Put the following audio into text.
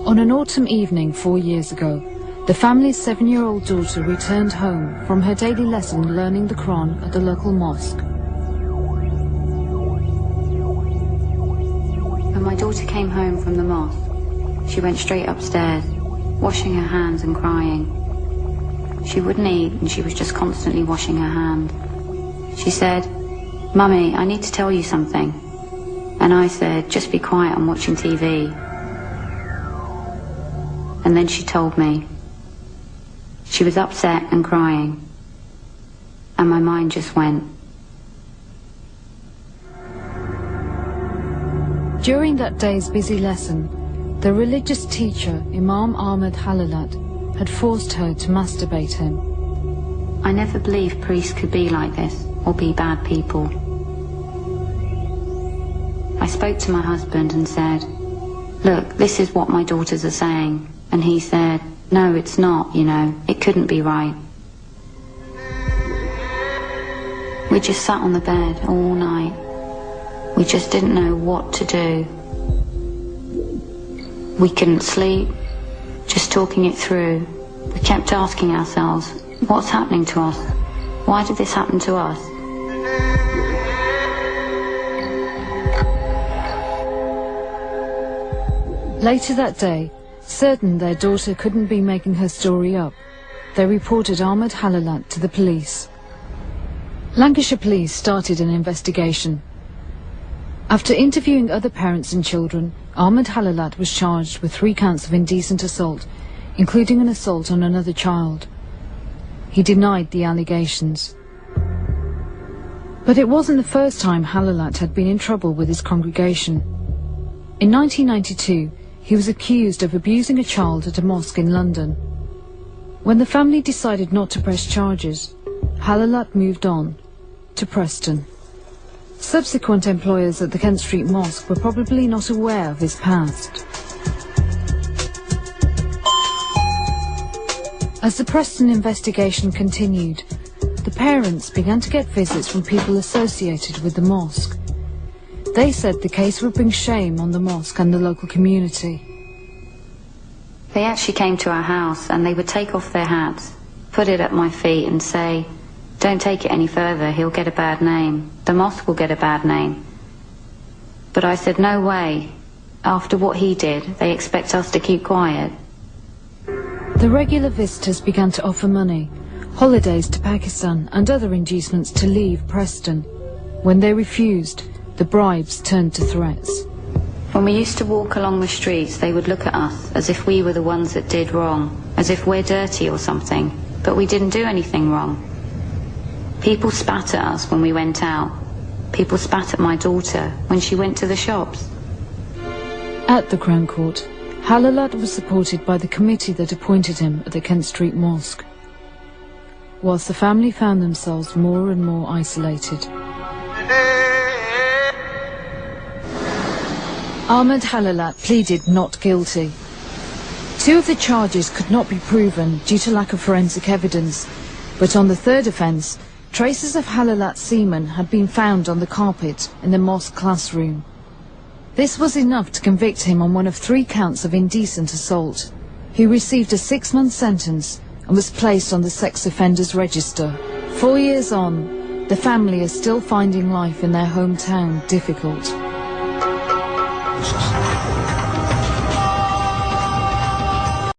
On an autumn evening 4 years ago, the family's 7-year-old daughter returned home from her daily lesson learning the Quran at the local mosque. When my daughter came home from the mosque, she went straight upstairs, washing her hands and crying. She wouldn't eat and she was just constantly washing her hands. She said, "Mummy, I need to tell you something." And I said, "Just be quiet, I'm watching TV." And then she told me. She was upset and crying. And my mind just went. During that day's busy lesson, the religious teacher, Imam Ahmed Halalat, had forced her to masturbate him. I never believed priests could be like this, or be bad people. I spoke to my husband and said, "Look, this is what my daughters are saying." And he said, "No, it's not, you know, it couldn't be right." We just sat on the bed all night. We just didn't know what to do. We couldn't sleep, just talking it through. We kept asking ourselves, what's happening to us? Why did this happen to us? Later that day, certain their daughter couldn't be making her story up, they reported Ahmed Halalat to the police. Lancashire police started an investigation. After interviewing other parents and children, Ahmed Halalat was charged with 3 counts of indecent assault, including an assault on another child. He denied the allegations. But it wasn't the first time Halalat had been in trouble with his congregation. In 1992, he was accused of abusing a child at a mosque in London. When the family decided not to press charges, Halalat moved on to Preston. Subsequent employers at the Kent Street Mosque were probably not aware of his past. As the Preston investigation continued, the parents began to get visits from people associated with the mosque. They said the case would bring shame on the mosque and the local community. They actually came to our house and they would take off their hats, put it at my feet and say, "Don't take it any further, he'll get a bad name. The mosque will get a bad name." But I said, no way. After what he did, they expect us to keep quiet. The regular visitors began to offer money, holidays to Pakistan and other inducements to leave Preston. When they refused, the bribes turned to threats. When we used to walk along the streets, they would look at us as if we were the ones that did wrong, as if we're dirty or something, but we didn't do anything wrong. People spat at us when we went out. People spat at my daughter when she went to the shops. At the Crown Court, Halalat was supported by the committee that appointed him at the Kent Street Mosque, whilst the family found themselves more and more isolated. Ahmed Halalat pleaded not guilty. 2 of the charges could not be proven due to lack of forensic evidence, but on the 3rd offence, traces of Halalat's semen had been found on the carpet in the mosque classroom. This was enough to convict him on one of 3 counts of indecent assault. He received a 6-month sentence and was placed on the sex offenders register. 4 years on, the family is still finding life in their hometown difficult.